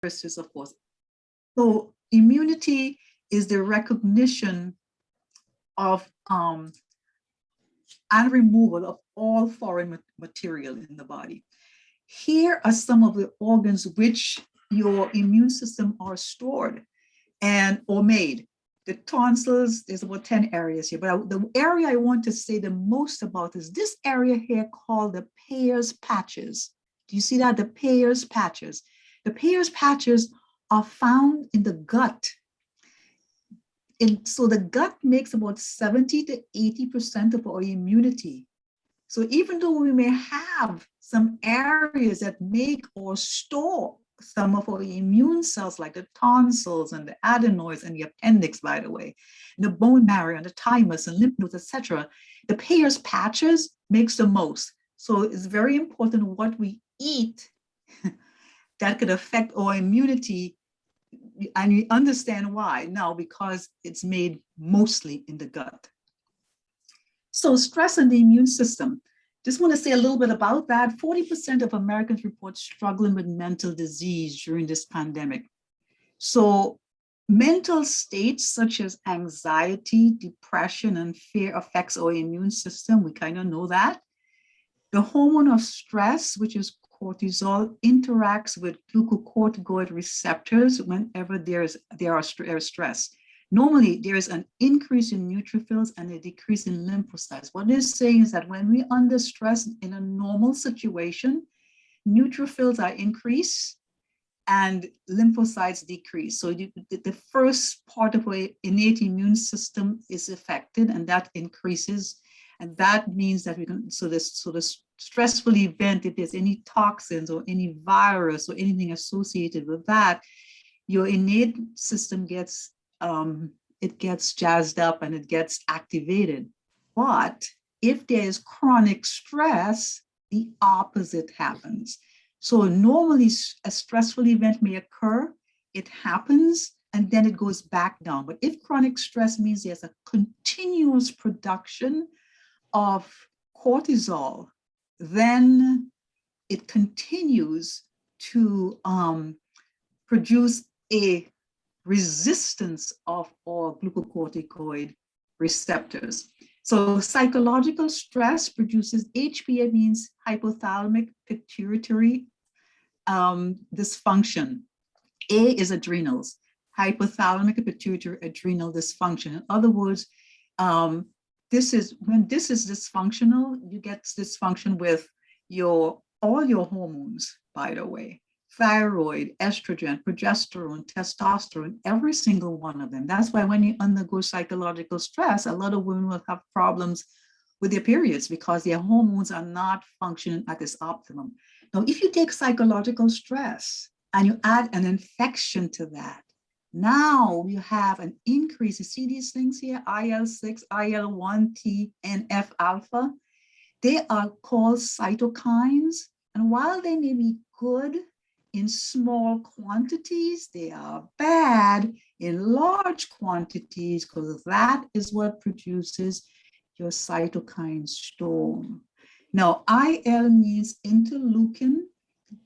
viruses, of course. So immunity is the recognition of and removal of all foreign material in the body. Here are some of the organs which your immune system are stored and or made. The tonsils, there's about 10 areas here, but the area I want to say the most about is this area here called the Perrott patches. Do you see that? The Perrott patches. The Perrott patches are found in the gut. So the gut makes about 70 to 80% of our immunity. So even though we may have some areas that make or store some of our immune cells, like the tonsils and the adenoids and the appendix, by the way, and the bone marrow and the thymus and lymph nodes, etc., the Perrott patches makes the most. So it's very important what we eat that could affect our immunity. And you understand why now, because it's made mostly in the gut. So stress on the immune system. Just want to say a little bit about that. 40% of Americans report struggling with mental disease during this pandemic. So mental states such as anxiety, depression, and fear affects our immune system. We kind of know that. The hormone of stress, which is cortisol, interacts with glucocorticoid receptors whenever there is stress. Normally, there is an increase in neutrophils and a decrease in lymphocytes. What they're saying is that when we're under stress in a normal situation, neutrophils are increased and lymphocytes decrease. So the first part of our innate immune system is affected, and that increases. And that means that we can, so the stressful event, if there's any toxins or any virus or anything associated with that, your innate system gets jazzed up and it gets activated. But if there is chronic stress, the opposite happens. So normally a stressful event may occur, it happens, and then it goes back down. But if chronic stress means there's a continuous production of cortisol, then it continues to produce a resistance of our glucocorticoid receptors. So psychological stress produces HPA, means hypothalamic pituitary dysfunction. A is adrenals, hypothalamic pituitary adrenal dysfunction. In other words, when this is dysfunctional, you get dysfunction with all your hormones, by the way. Thyroid, estrogen, progesterone, testosterone, every single one of them. That's why when you undergo psychological stress, a lot of women will have problems with their periods because their hormones are not functioning at its optimum. Now, if you take psychological stress and you add an infection to that, now you have an increase. You see these things here, IL-6, IL-1, T, NF alpha. They are called cytokines. And while they may be good in small quantities, they are bad in large quantities, because that is what produces your cytokine storm. Now, IL means interleukin.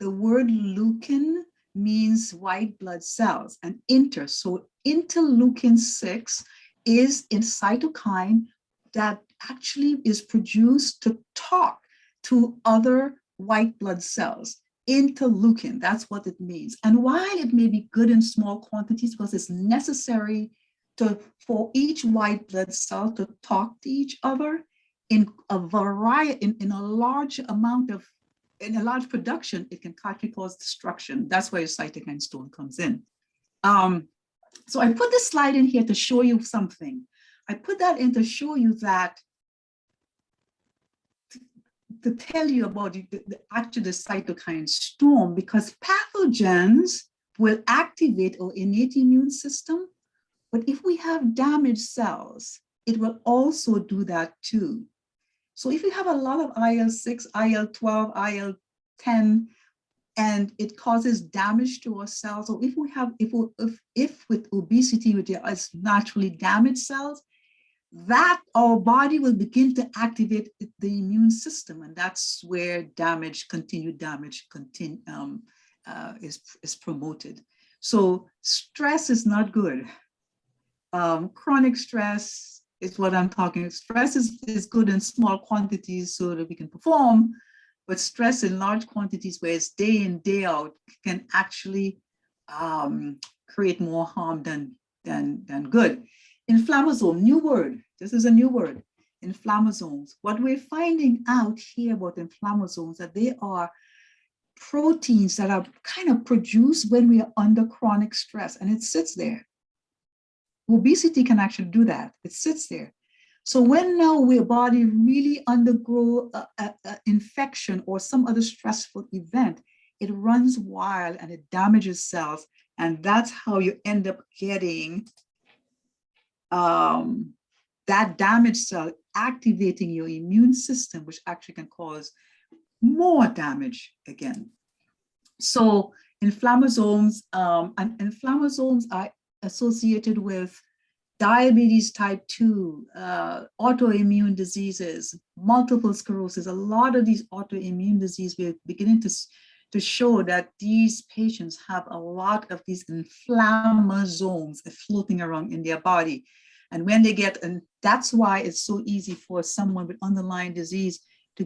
The word leukin means white blood cells, and so interleukin 6 is a cytokine that actually is produced to talk to other white blood cells. Interleukin, that's what it means. And while it may be good in small quantities, because it's necessary for each white blood cell to talk to each other, in a large production, it can actually cause destruction. That's where your cytokine storm comes in. So I put this slide in here to show you something. I put that in to show you that, to tell you about the cytokine storm, because pathogens will activate our innate immune system. But if we have damaged cells, it will also do that too. So if you have a lot of IL-6, IL-12, IL-10, and it causes damage to our cells, or if with obesity, with your naturally damaged cells, that our body will begin to activate the immune system, and that's where continued damage is promoted. So stress is not good. Chronic stress is what I'm talking. Stress is good in small quantities so that we can perform, but stress in large quantities where it's day in, day out can actually create more harm than good. Inflammasome, new word. This is a new word. Inflammasomes. What we're finding out here about inflammasomes that they are proteins that are kind of produced when we are under chronic stress, and it sits there. Obesity can actually do that. It sits there. So when now our body really undergo a infection or some other stressful event, it runs wild and it damages cells. And that's how you end up getting that damaged cell activating your immune system, which actually can cause more damage again. So inflammasomes, and inflammasomes are associated with diabetes type 2, autoimmune diseases, multiple sclerosis. A lot of these autoimmune diseases, we're beginning to show that these patients have a lot of these inflammasomes floating around in their body. And when they get, and that's why it's so easy for someone with underlying disease to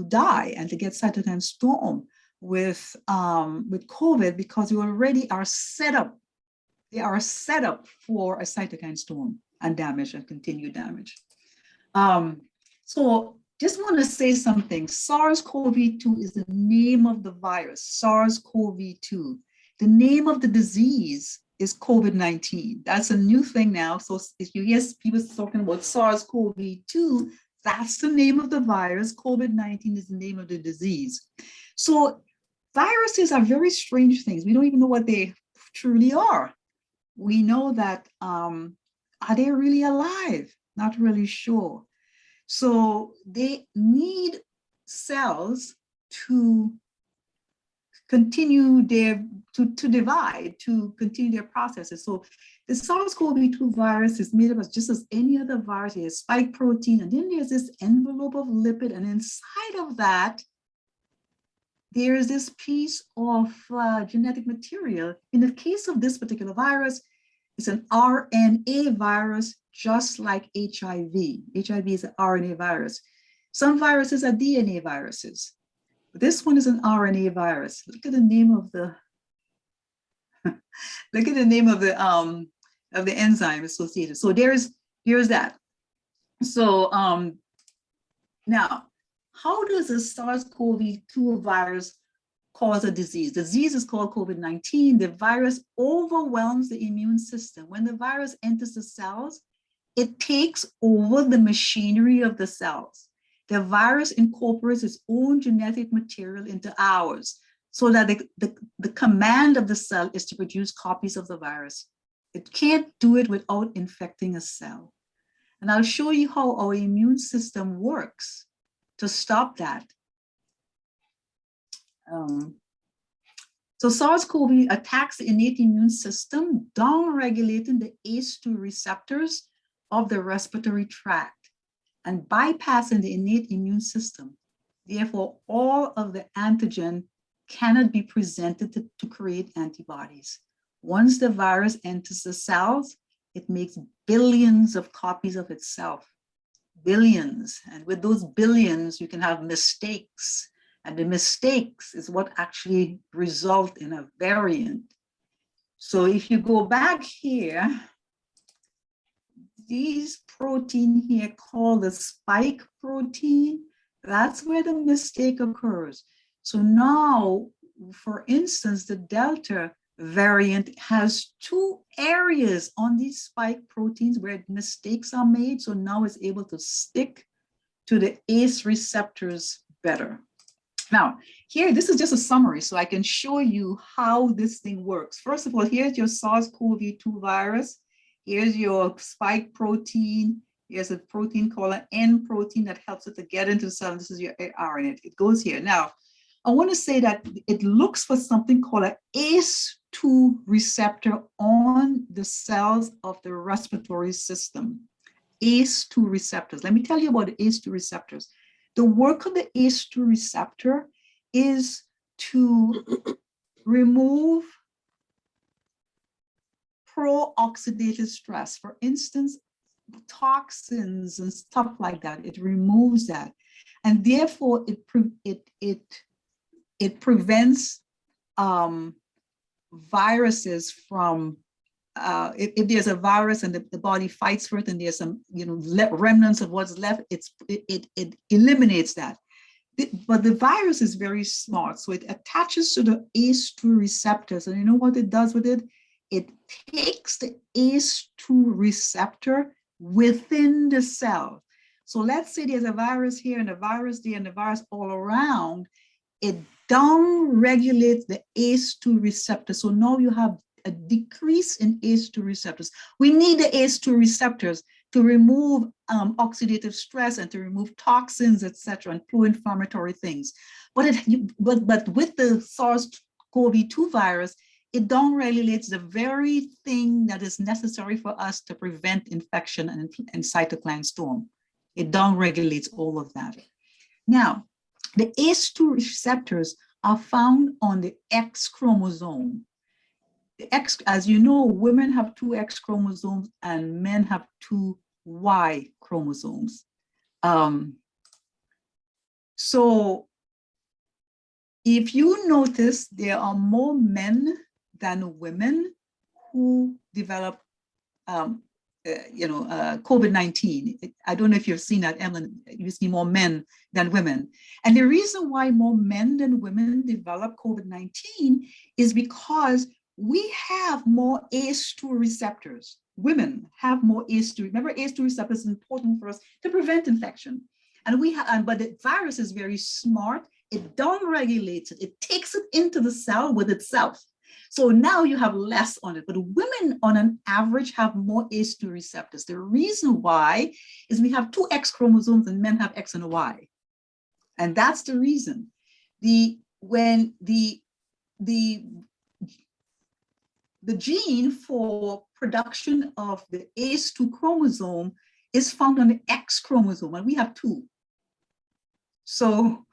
die and to get cytokine storm with COVID, because you already are set up. They are set up for a cytokine storm and damage and continued damage. So just want to say something. SARS-CoV-2 is the name of the virus, SARS-CoV-2. The name of the disease is COVID-19. That's a new thing now. So if you hear people talking about SARS-CoV-2, that's the name of the virus. COVID-19 is the name of the disease. So viruses are very strange things. We don't even know what they truly are. We know that, are they really alive? Not really sure. So they need cells to continue to divide, to continue their processes. So the SARS-CoV-2 virus is made up of just as any other virus. There's spike protein, and then there's this envelope of lipid, and inside of that, there is this piece of genetic material. In the case of this particular virus, it's an RNA virus, just like HIV. HIV is an RNA virus. Some viruses are DNA viruses. But this one is an RNA virus. Look at the name of the enzyme associated. So here's that. So now, how does the SARS-CoV-2 virus cause a disease? The disease is called COVID-19. The virus overwhelms the immune system. When the virus enters the cells, it takes over the machinery of the cells. The virus incorporates its own genetic material into ours, so that the command of the cell is to produce copies of the virus. It can't do it without infecting a cell. And I'll show you how our immune system works to stop that. So SARS-CoV attacks the innate immune system, down-regulating the ACE2 receptors of the respiratory tract and bypassing the innate immune system. Therefore, all of the antigen cannot be presented to create antibodies. Once the virus enters the cells, it makes billions of copies of itself. Billions. And with those billions, you can have mistakes. And the mistakes is what actually result in a variant. So if you go back here, these protein here called the spike protein, that's where the mistake occurs. So now, for instance, the Delta variant has two areas on these spike proteins where mistakes are made. So now it's able to stick to the ACE receptors better. Now, here, this is just a summary, so I can show you how this thing works. First of all, here's your SARS-CoV-2 virus. Here's your spike protein. Here's a protein called an N protein that helps it to get into the cell. This is your RNA. It goes here. Now, I want to say that it looks for something called an ACE2 receptor on the cells of the respiratory system. ACE2 receptors. Let me tell you about the ACE2 receptors. The work of the ACE2 receptor is to remove pro-oxidative stress. For instance, toxins and stuff like that. It removes that, and therefore it prevents viruses from. If there's a virus and the body fights for it, and there's some remnants of what's left, it eliminates that. But the virus is very smart, so it attaches to the ACE2 receptors, and you know what it does with it? It takes the ACE2 receptor within the cell. So let's say there's a virus here and a virus there and a virus all around. It down-regulates the ACE2 receptor. So now you have a decrease in ACE2 receptors. We need the ACE2 receptors to remove oxidative stress and to remove toxins, etc., and pro-inflammatory things. But with the SARS-CoV-2 virus, it downregulates the very thing that is necessary for us to prevent infection and cytokine storm. It downregulates all of that. Now, the ACE2 receptors are found on the X chromosome. The X, as you know, women have 2 X chromosomes and men have 2 Y chromosomes. So if you notice, there are more men than women who develop COVID-19. I don't know if you've seen that, Ellen. You see more men than women. And the reason why more men than women develop COVID-19 is because we have more ACE2 receptors. Women have more ACE2. Remember, ACE2 receptors is important for us to prevent infection. And but the virus is very smart. It downregulates it. It takes it into the cell with itself. So now you have less on it, but women on an average have more ACE2 receptors. The reason why is we have 2 X chromosomes and men have X and a Y. And that's the reason. When the gene for production of the ACE2 chromosome is found on the X chromosome, and we have 2. So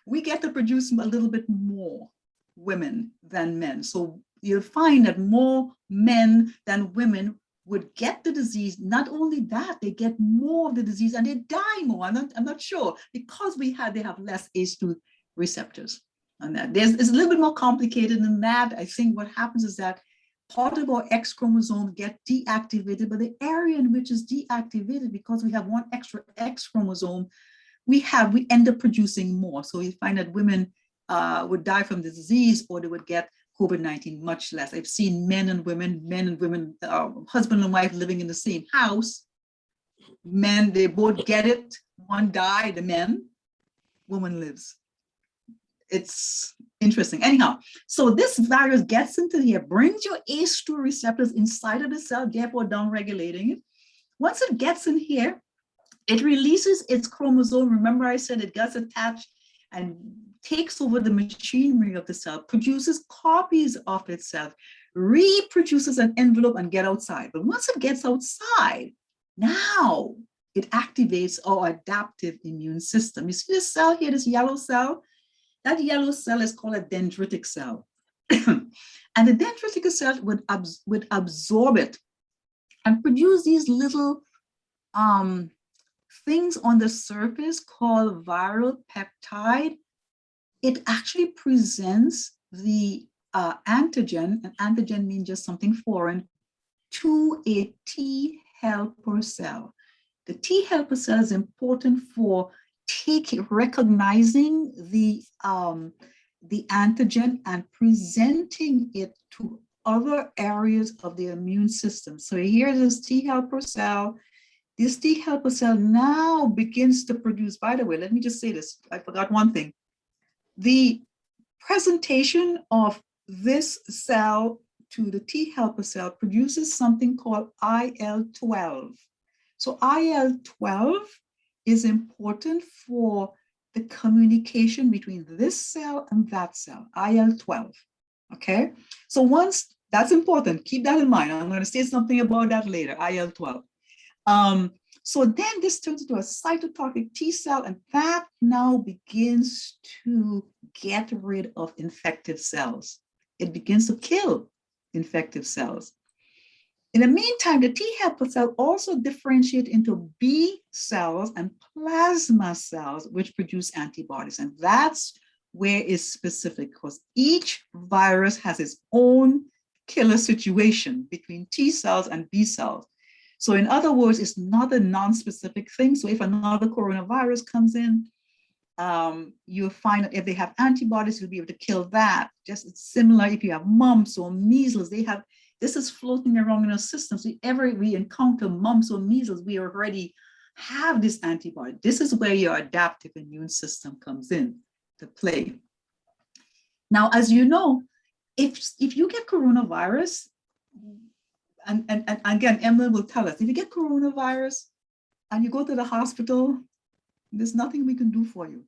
we get to produce a little bit more women than men. So you'll find that more men than women would get the disease. Not only that, they get more of the disease and they die more. I'm not sure, because they have less ACE2 receptors on that. It's a little bit more complicated than that. I think what happens is that part of our X chromosome get deactivated, but the area in which is deactivated, because we have 1 extra X chromosome, we end up producing more. So you find that women would die from the disease, or they would get COVID-19 much less. I've seen men and women, husband and wife living in the same house. Men, they both get it. One died, the man, woman lives. It's interesting. Anyhow, so this virus gets into here, brings your ACE2 receptors inside of the cell, therefore downregulating it. Once it gets in here, it releases its chromosome. Remember I said it gets attached and takes over the machinery of the cell, produces copies of itself, reproduces an envelope and get outside. But once it gets outside, now it activates our adaptive immune system. You see this cell here, this yellow cell? That yellow cell is called a dendritic cell. And the dendritic cell would absorb it and produce these little things on the surface called viral peptide. It actually presents the antigen, and antigen means just something foreign, to a T helper cell. The T helper cell is important for recognizing the antigen and presenting it to other areas of the immune system. So here is this T helper cell. This T helper cell now begins to produce, by the way, let me just say this, I forgot one thing. The presentation of this cell to the T helper cell produces something called IL-12. So IL-12 is important for the communication between this cell and that cell, IL-12, okay? So once, that's important, keep that in mind. I'm gonna say something about that later, IL-12. So then this turns into a cytotoxic T cell, and that now begins to get rid of infected cells. it begins to kill infective cells. In the meantime, the T helper cell also differentiate into B cells and plasma cells, which produce antibodies. And that's where it's specific, because each virus has its own killer situation between T cells and B cells. So in other words, it's not a non-specific thing. So if another coronavirus comes in, you'll find that if they have antibodies, you'll be able to kill that. Just similar if you have mumps or measles, this is floating around in our system. So if we encounter mumps or measles, we already have this antibody. This is where your adaptive immune system comes in to play. Now, as you know, if you get coronavirus, and again, Emily will tell us, if you get coronavirus and you go to the hospital, there's nothing we can do for you.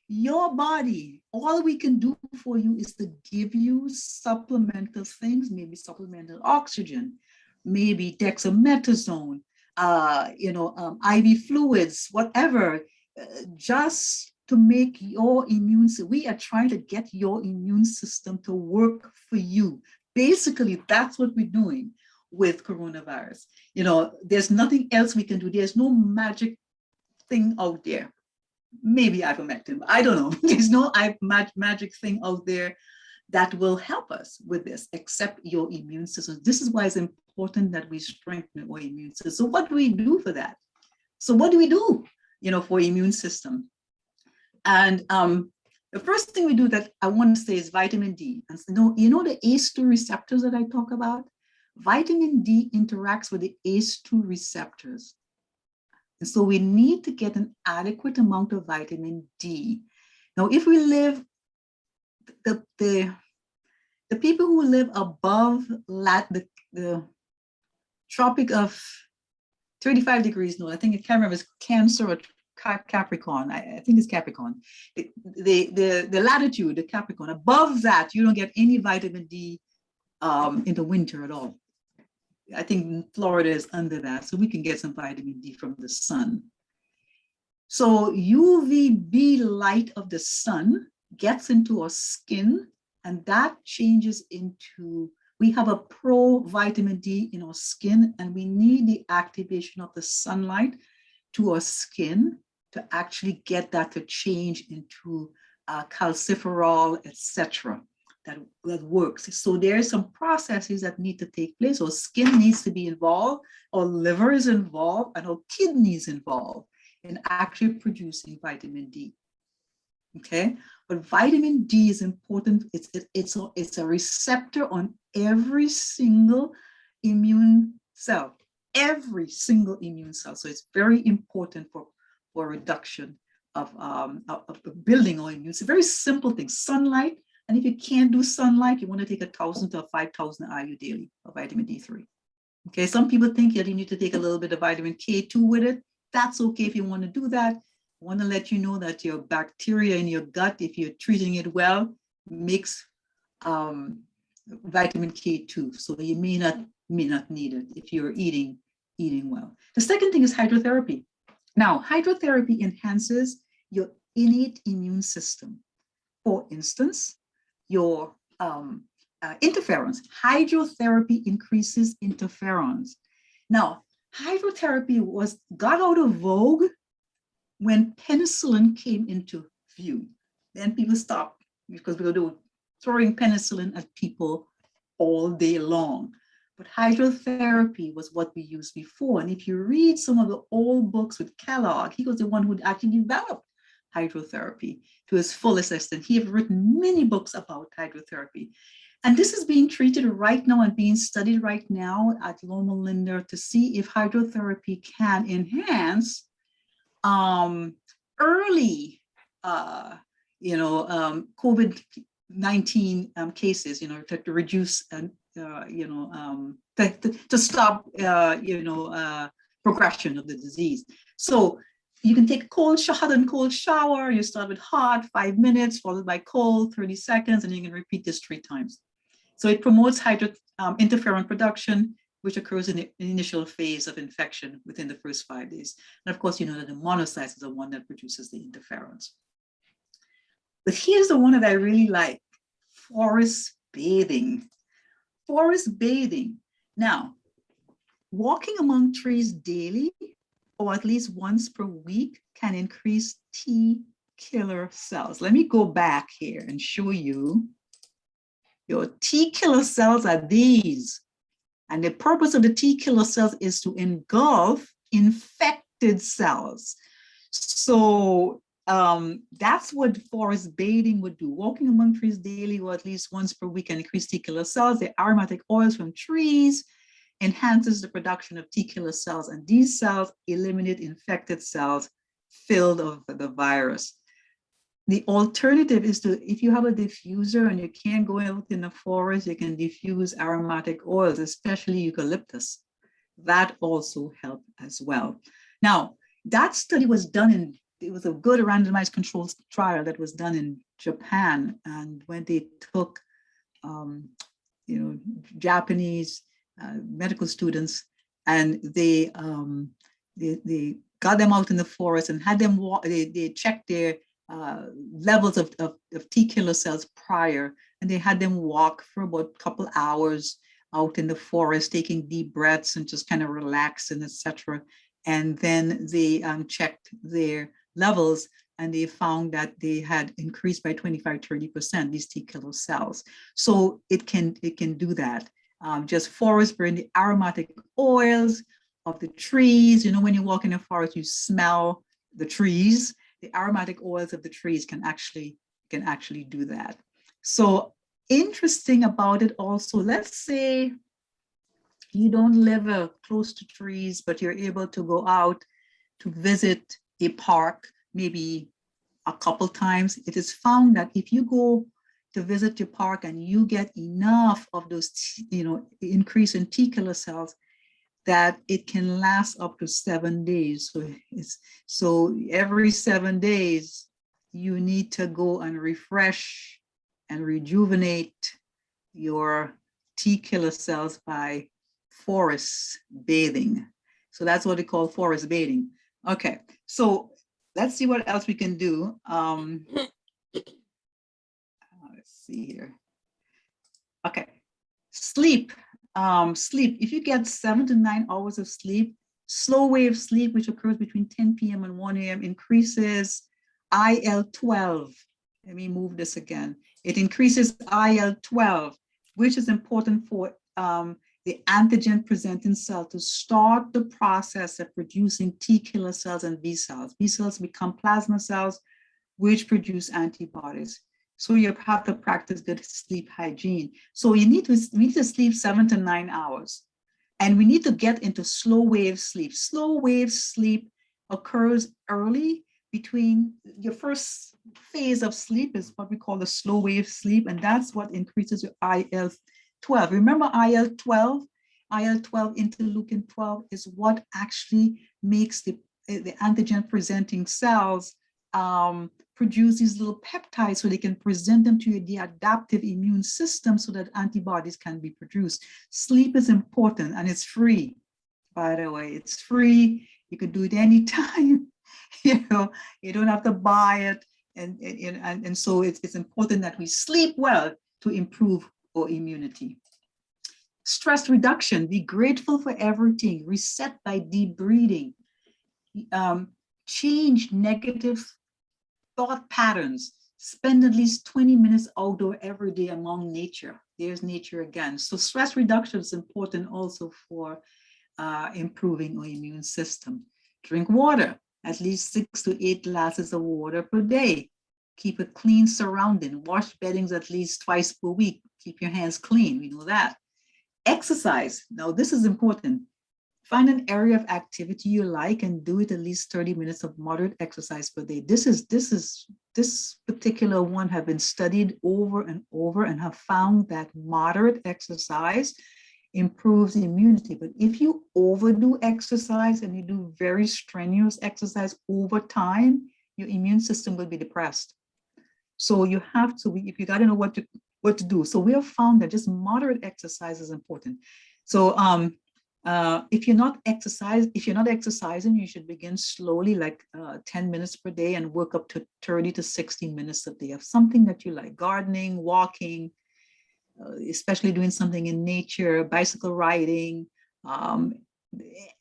Your body, all we can do for you is to give you supplemental things, maybe supplemental oxygen, maybe dexamethasone, IV fluids, whatever, just to make your immune system. We are trying to get your immune system to work for you. Basically, that's what we're doing with coronavirus. There's nothing else we can do. There's no magic thing out there. Maybe ivermectin, I don't know. There's no magic thing out there that will help us with this, except your immune system. This is why it's important that we strengthen our immune system. So what do we do for that? So what do we do, for immune system? And the first thing we do that I want to say is vitamin D. And so, the ACE2 receptors that I talk about? Vitamin D interacts with the ACE2 receptors. And so we need to get an adequate amount of vitamin D. Now, if we live, the people who live above the tropic of 35 degrees north, I think, I can't remember, it's Cancer or Capricorn. I think it's Capricorn. The latitude, the Capricorn, above that, you don't get any vitamin D in the winter at all. I think Florida is under that, so we can get some vitamin D from the sun. So UVB light of the sun gets into our skin, and that changes into, we have a pro-vitamin D in our skin, and we need the activation of the sunlight to our skin to actually get that to change into calciferol, etc. That works. So there are some processes that need to take place. Our skin needs to be involved, our liver is involved, and our kidneys involved in actually producing vitamin D. Okay, but vitamin D is important. It's a receptor on every single immune cell, every single immune cell. So it's very important for reduction of building our immune. It's a very simple thing. Sunlight. And if you can't do sunlight, you want to take 1,000 to 5,000 IU daily of vitamin D3. Okay, some people think that you need to take a little bit of vitamin K2 with it. That's okay if you want to do that. I want to let you know that your bacteria in your gut, if you're treating it well, makes vitamin K2. So you may not need it if you're eating well. The second thing is hydrotherapy. Now, hydrotherapy enhances your innate immune system. For instance, your interferons. Hydrotherapy increases interferons. Now, hydrotherapy got out of vogue when penicillin came into view. Then people stopped because we were throwing penicillin at people all day long. But hydrotherapy was what we used before. And if you read some of the old books with Kellogg, he was the one who actually developed hydrotherapy to his fullest extent. He has written many books about hydrotherapy. And this is being treated right now and being studied right now at Loma Linda to see if hydrotherapy can enhance early, COVID-19 cases, to reduce, to stop, progression of the disease. So you can take hot and cold shower. You start with hot, 5 minutes, followed by cold, 30 seconds, and you can repeat this 3 times. So it promotes interferon production, which occurs in the initial phase of infection within the first 5 days. And of course, you know that the monocytes is the one that produces the interferons. But here's the one that I really like, forest bathing. Forest bathing. Now, walking among trees daily or at least once per week can increase T killer cells. Let me go back here and show you. Your T killer cells are these. And the purpose of the T killer cells is to engulf infected cells. So that's what forest bathing would do. Walking among trees daily or at least once per week can increase T killer cells. The aromatic oils from trees enhances the production of T killer cells, and these cells eliminate infected cells filled of the virus. The alternative is to, if you have a diffuser and you can't go out in the forest, you can diffuse aromatic oils, especially eucalyptus. That also helped as well. Now, that study was done in, it was a good randomized controlled trial that was done in Japan. And when they took, Japanese medical students, and they got them out in the forest and had them walk, they checked their levels of T killer cells prior, and they had them walk for about a couple hours out in the forest, taking deep breaths and just kind of relaxing, etc. And then they checked their levels, and they found that they had increased by 25-30% these T killer cells. So it can do that. Just forest burn, the aromatic oils of the trees. You know, when you walk in the forest, you smell the trees. The aromatic oils of the trees can actually do that. So interesting about it also, let's say you don't live close to trees, but you're able to go out to visit a park maybe a couple times. It is found that if you go to visit your park and you get enough of those, increase in T killer cells, that it can last up to 7 days. So every 7 days, you need to go and refresh and rejuvenate your T killer cells by forest bathing. So that's what they call forest bathing. Okay, so let's see what else we can do. Let's see here. Okay, sleep. Sleep, if you get 7 to 9 hours of sleep, slow wave sleep, which occurs between 10 p.m. and 1 a.m., increases IL-12. Let me move this again. It increases IL-12, which is important for the antigen presenting cell to start the process of producing T killer cells and B cells. B cells become plasma cells, which produce antibodies. So you have to practice good sleep hygiene. So we need to sleep 7 to 9 hours. And we need to get into slow wave sleep. Slow wave sleep occurs early between your first phase of sleep is what we call the slow wave sleep. And that's what increases your IL-12. Remember IL-12? IL-12, interleukin 12 is what actually makes the antigen presenting cells produce these little peptides so they can present them to the adaptive immune system so that antibodies can be produced. Sleep is important, and it's free, by the way. It's free. You can do it anytime. You don't have to buy it. And so it's important that we sleep well to improve our immunity. Stress reduction, be grateful for everything. Reset by deep breathing. Change negative thought patterns. Spend at least 20 minutes outdoor every day among nature. There's nature again. So stress reduction is important also for improving our immune system. Drink water, at least 6 to 8 glasses of water per day. Keep a clean surrounding. Wash beddings at least twice per week. Keep your hands clean, we know that. Exercise, now this is important. Find an area of activity you like and do it at least 30 minutes of moderate exercise per day. This particular one have been studied over and over and have found that moderate exercise improves immunity. But if you overdo exercise and you do very strenuous exercise over time, your immune system will be depressed. So you have to, if you got to know what to do. So we have found that just moderate exercise is important. So if you're not exercising, you should begin slowly, like 10 minutes per day, and work up to 30 to 60 minutes a day of something that you like: gardening, walking, especially doing something in nature, bicycle riding,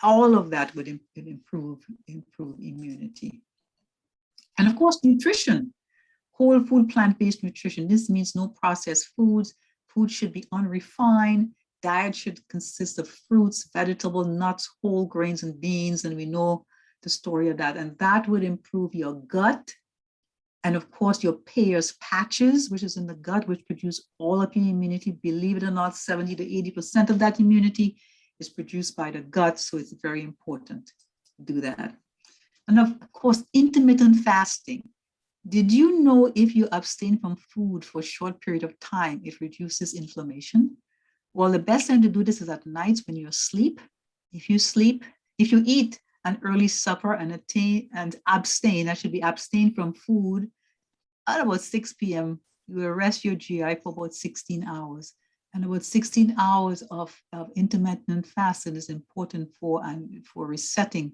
all of that would improve immunity. And of course, nutrition, whole food, plant-based nutrition. This means no processed foods. Food should be unrefined. Diet should consist of fruits, vegetables, nuts, whole grains, and beans. And we know the story of that. And that would improve your gut. And of course, your Peyer's patches, which is in the gut, which produce all of your immunity. Believe it or not, 70 to 80% of that immunity is produced by the gut. So it's very important to do that. And of course, intermittent fasting. Did you know if you abstain from food for a short period of time, it reduces inflammation? Well, the best time to do this is at nights when you're asleep. If you eat an early supper and abstain from food at about 6 p.m., you will rest your GI for about 16 hours. And about 16 hours of intermittent fasting is important for resetting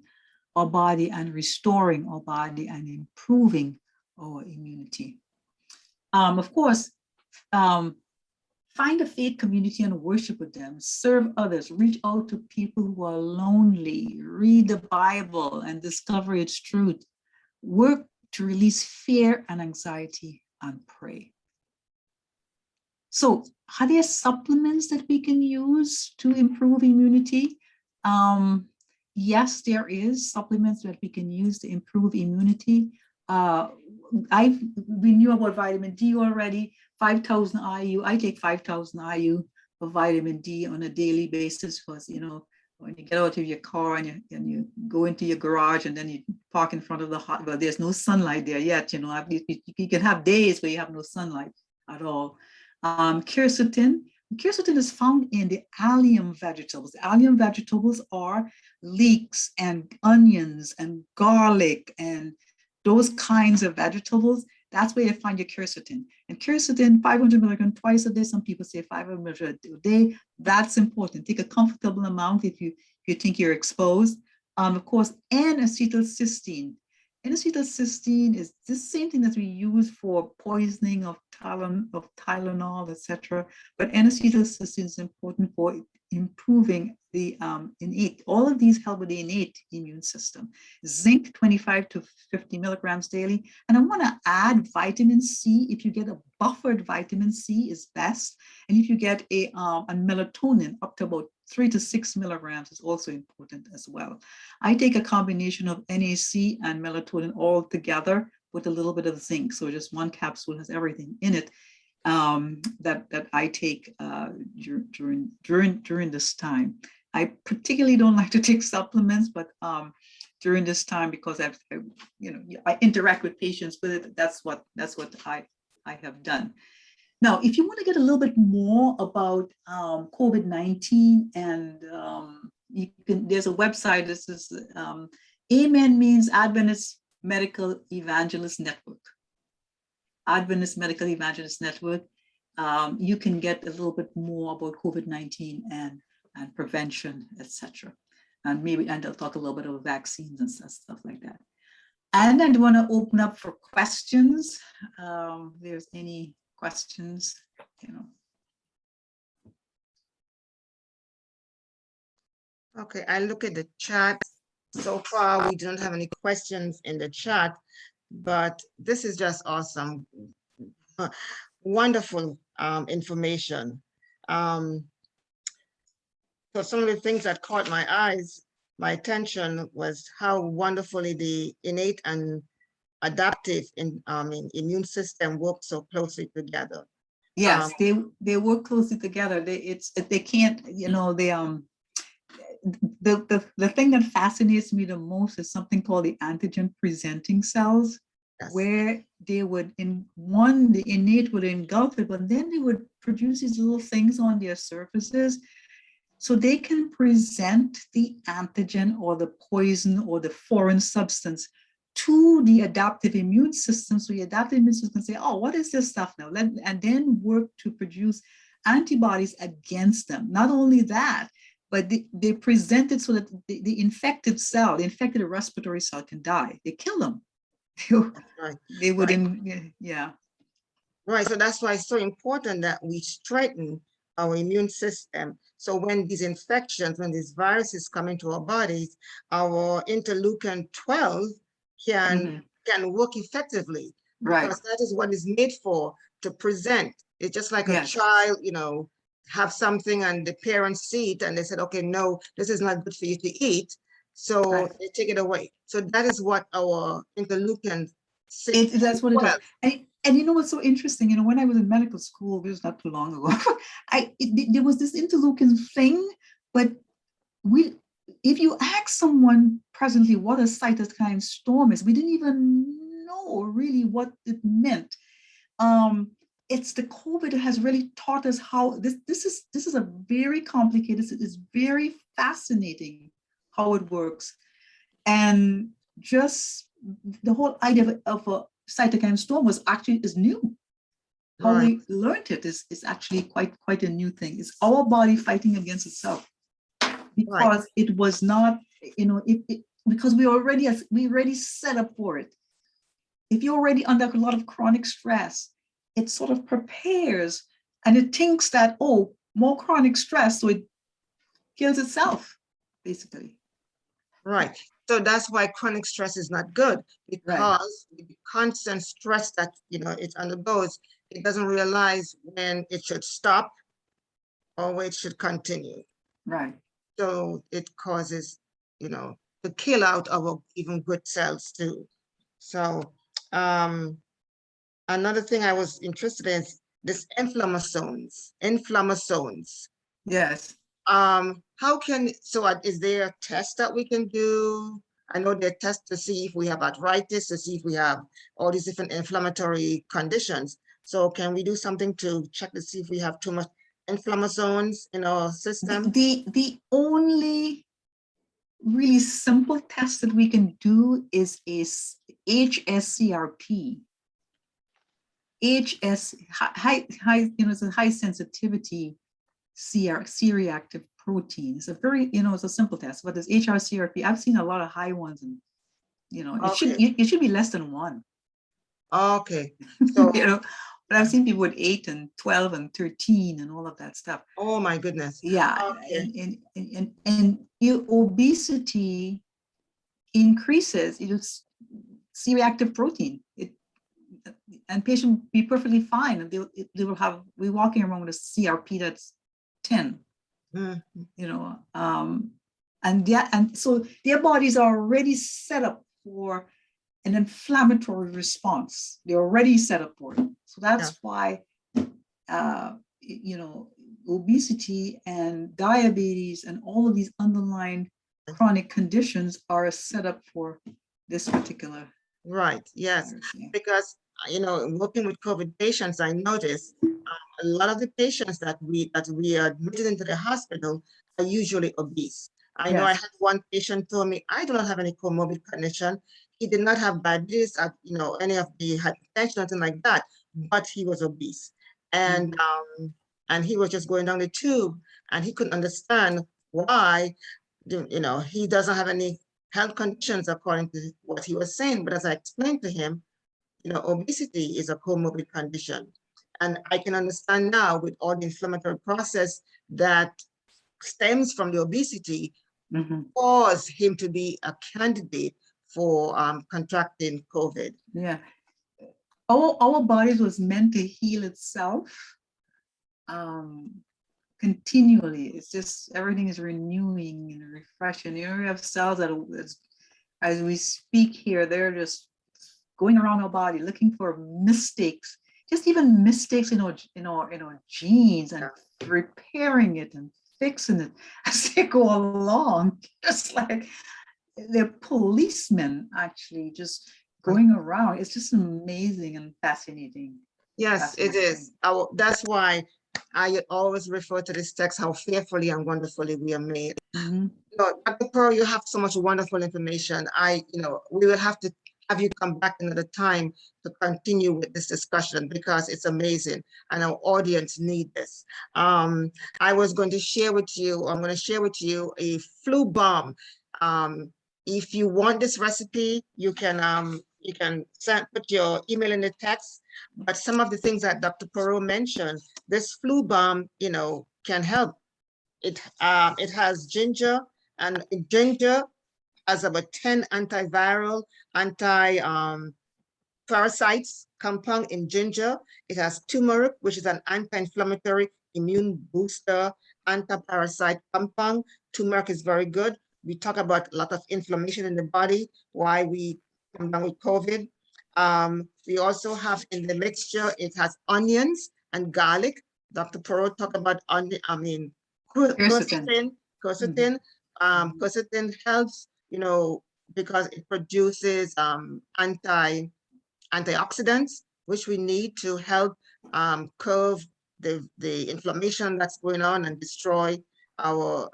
our body and restoring our body and improving our immunity. Of course, find a faith community and worship with them, serve others, reach out to people who are lonely, read the Bible and discover its truth, work to release fear and anxiety, and pray. So are there supplements that we can use to improve immunity? Yes, there is supplements that we can use to improve immunity. We knew about vitamin D already, 5,000 IU. I take 5,000 IU of vitamin D on a daily basis because, you know, when you get out of your car and you go into your garage and then you park in front of the hot, well, there's no sunlight there yet, you know, you can have days where you have no sunlight at all. Quercetin is found in the allium vegetables. The allium vegetables are leeks and onions and garlic and those kinds of vegetables. That's where you find your quercetin. And quercetin, 500 milligrams twice a day. Some people say 500 milligrams a day. That's important. Take a comfortable amount if you think you're exposed. Of course, N-acetylcysteine. N-acetylcysteine is the same thing that we use for poisoning of Tylenol, etc. But N-acetylcysteine is important for improving the innate. All of these help with the innate immune system. Zinc, 25 to 50 milligrams daily. And I want to add vitamin C. If you get a buffered vitamin C is best. And if you get a melatonin up to about 3 to 6 milligrams is also important as well. I take a combination of NAC and melatonin all together with a little bit of zinc. So just one capsule has everything in it that I take during this time. I particularly don't like to take supplements, but during this time, because I interact with patients with it, that's what I have done. Now, if you want to get a little bit more about COVID-19, and there's a website. This is AMEN means Adventist Medical Evangelist Network. Adventist Medical Evangelist Network. You can get a little bit more about COVID-19 and prevention, etc. And they'll talk a little bit about vaccines and stuff like that. And I want to open up for questions. If there's any questions, Okay, I look at the chat. So far, we don't have any questions in the chat, but this is just awesome. Wonderful information. So some of the things that caught my attention was how wonderfully the innate and adaptive immune system work so closely together. Yes, they work closely together. They can't, the thing that fascinates me the most is something called the antigen presenting cells. Yes. Where they would, the innate would engulf it, but then they would produce these little things on their surfaces. So they can present the antigen or the poison or the foreign substance to the adaptive immune system. So the adaptive immune system can say, oh, what is this stuff now? And then work to produce antibodies against them. Not only that, but they present it so that the infected cell, the infected respiratory cell can die. They kill them. They wouldn't, yeah. Right, so that's why it's so important that we strengthen our immune system. So when these infections, when these viruses come into our bodies, our interleukin 12 can work effectively, Right. because that is what is made for, to present. It's just like a Yes. child, have something and the parents see it and they said, okay, no, this is not good for you to eat. So Right. they take it away. So that is what our interleukin 6 That's and what it does. 12. And you know what's so interesting? You know, when I was in medical school, it was not too long ago, there was this interleukin thing, but if you ask someone presently what a cytokine storm is, we didn't even know really what it meant. It's the COVID that has really taught us how this is a very complicated, it is very fascinating how it works. And just the whole idea of a cytokine storm is new. How Right. we learned it is actually quite a new thing. It's our body fighting against itself, because it was not, because we already set up for it. If you're already under a lot of chronic stress, it sort of prepares, and it thinks that, oh, more chronic stress, so it kills itself, basically. Right. So that's why chronic stress is not good, Right. because the constant stress that it undergoes, it doesn't realize when it should stop or when it should continue. Right. So it causes, the kill out of even good cells too. So another thing I was interested in is this inflammasomes. Yes. Is there a test that we can do? I know they test to see if we have arthritis, to see if we have all these different inflammatory conditions. So can we do something to check to see if we have too much inflammasomes in our system? The only really simple test that we can do is HSCRP. High, it's a high sensitivity C-reactive protein. It's a very, it's a simple test, but there's HRCRP. I've seen a lot of high ones, and it should be less than 1. Okay. So but I've seen people with 8 and 12 and 13 and all of that stuff. oh my goodness. Yeah. Okay. And your obesity increases C-reactive protein. And patient be perfectly fine, and they will be walking around with a CRP that's 10. And so their bodies are already set up for an inflammatory response. They're already set up for it. So that's why obesity and diabetes and all of these underlying chronic conditions are set up for this particular. Right. Yes. Because working with COVID patients, I noticed a lot of the patients that we are admitted into the hospital are usually obese. I know I had one patient told me, I do not have any comorbid condition. He did not have diabetes, any of the hypertension, nothing like that, but he was obese. And he was just going down the tube, and he couldn't understand why, he doesn't have any health conditions according to what he was saying. But as I explained to him, obesity is a comorbid condition. And I can understand now, with all the inflammatory process that stems from the obesity, cause him to be a candidate for contracting COVID. Yeah. Our bodies was meant to heal itself continually. It's just everything is renewing and refreshing. We have cells that, as we speak here, they're just going around our body looking for mistakes, just even mistakes in our genes, and repairing it and fixing it as they go along. Just like they're policemen, actually, just going around. It's just amazing and fascinating. Yes, it is. That's why I always refer to this text, how fearfully and wonderfully we are made. Dr. Perrott, you have so much wonderful information. We will have to have you come back another time to continue with this discussion, because it's amazing and our audience need this. I'm going to share with you a flu bomb. If you want this recipe, you can you can put your email in the text. But some of the things that Dr. Perrott mentioned, this flu balm, you know, can help. It has ginger, and ginger has about 10 antiviral, parasites compound in ginger. It has turmeric, which is an anti-inflammatory, immune booster, anti-parasite compound. Turmeric is very good. We talk about a lot of inflammation in the body, why we come down with COVID. We also have in the mixture, it has onions and garlic. Dr. Perrott talked about onion, quercetin. Quercetin. Quercetin helps, you know, because it produces antioxidants, which we need to help curb the inflammation that's going on and destroy our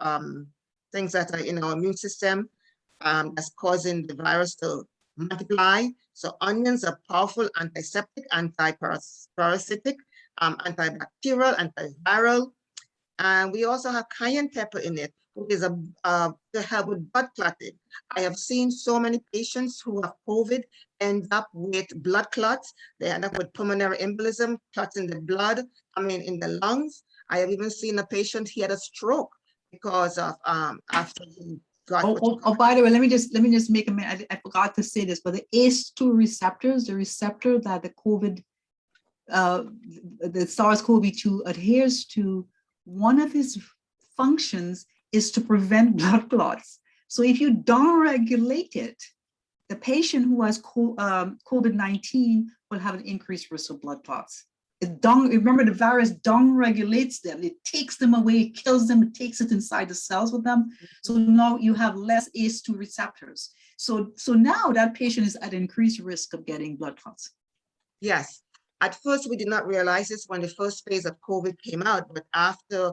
things that are in our immune system that's causing the virus to multiply. So onions are powerful antiseptic, anti-parasitic, antibacterial, antiviral. And we also have cayenne pepper in it, which is to help with blood clotting. I have seen so many patients who have COVID end up with blood clots. They end up with pulmonary embolism, clots in the blood, in the lungs. I have even seen a patient, he had a stroke because of after he got. By the way, let me just make a minute. I forgot to say this, but the ACE2 receptors, the receptor that the COVID, the SARS-CoV-2 adheres to, one of its functions is to prevent blood clots. So if you downregulate it, the patient who has COVID-19 will have an increased risk of blood clots. Remember, the virus downregulates them. It takes them away, it kills them, it takes it inside the cells with them. So now you have less ACE2 receptors. So now that patient is at increased risk of getting blood clots. Yes. At first, we did not realize this when the first phase of COVID came out, but after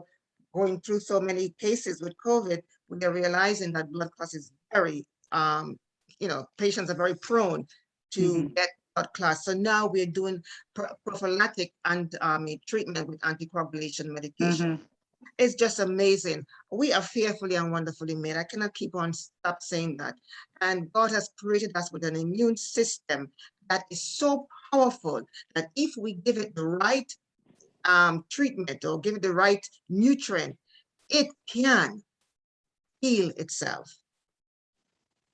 going through so many cases with COVID, we are realizing that blood clots is very, patients are very prone to get blood clots. So now we're doing prophylactic and treatment with anticoagulation medication. It's just amazing. We are fearfully and wonderfully made. I cannot stop saying that. And God has created us with an immune system that is so powerful that if we give it the right treatment or give it the right nutrient, it can heal itself.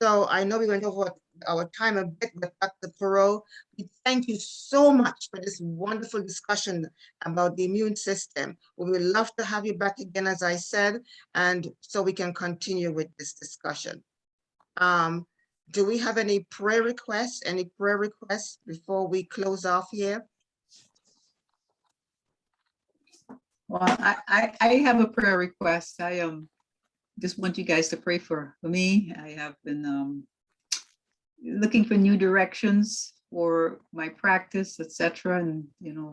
So I know we went over our time a bit, but Dr. Perrott, we thank you so much for this wonderful discussion about the immune system. We would love to have you back again, as I said, and so we can continue with this discussion. Do we have any prayer requests? Any prayer requests before we close off here? Well, I have a prayer request. I just want you guys to pray for me. I have been looking for new directions for my practice, etc. And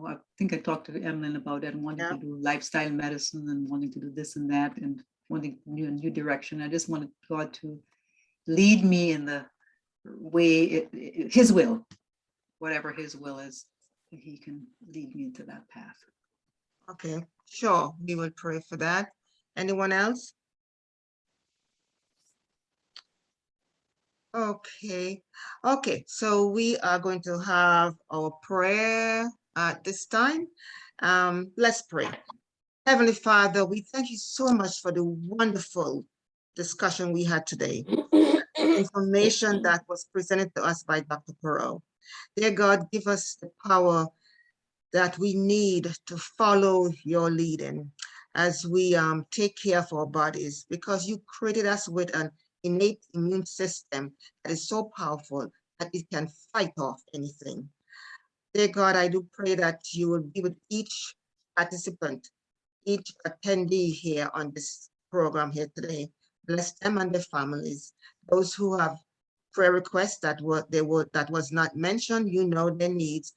I think I talked to Emlyn about that, wanting to do lifestyle medicine and wanting to do this and that and wanting new direction. I just wanted God to lead me in the way, his will, whatever his will is, he can lead me into that path. Okay, sure. We will pray for that. Anyone else? Okay. So we are going to have our prayer at this time. Let's pray. Heavenly Father, we thank you so much for the wonderful discussion we had today. Information that was presented to us by Dr. Perrott. Dear God, give us the power that we need to follow your leading as we take care of our bodies, because you created us with an innate immune system that is so powerful that it can fight off anything. Dear God, I do pray that you will be with each participant, each attendee here on this program here today. Bless them and their families. Those who have prayer requests that was not mentioned, you know their needs.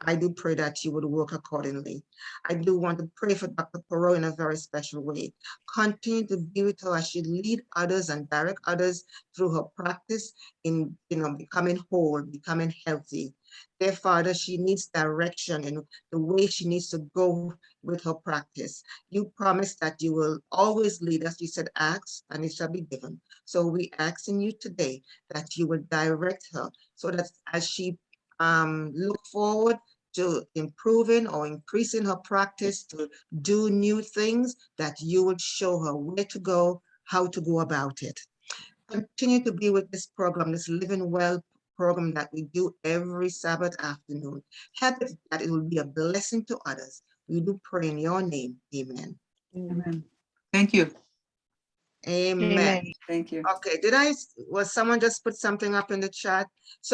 I do pray that you would work accordingly. I do want to pray for Dr. Perrott in a very special way. Continue to be with her as she lead others and direct others through her practice in becoming whole, becoming healthy. Dear Father, she needs direction in the way she needs to go with her practice. You promised that you will always lead us. You said, ask and it shall be given. So we asking you today that you will direct her so that as she look forward to improving or increasing her practice to do new things, that you would show her where to go, how to go about it. Continue to be with this program, this Living Well program that we do every Sabbath afternoon. Help it that it will be a blessing to others. We do pray in your name. Amen. Amen. Thank you. Amen. Amen. Thank you. Okay, was someone just put something up in the chat? So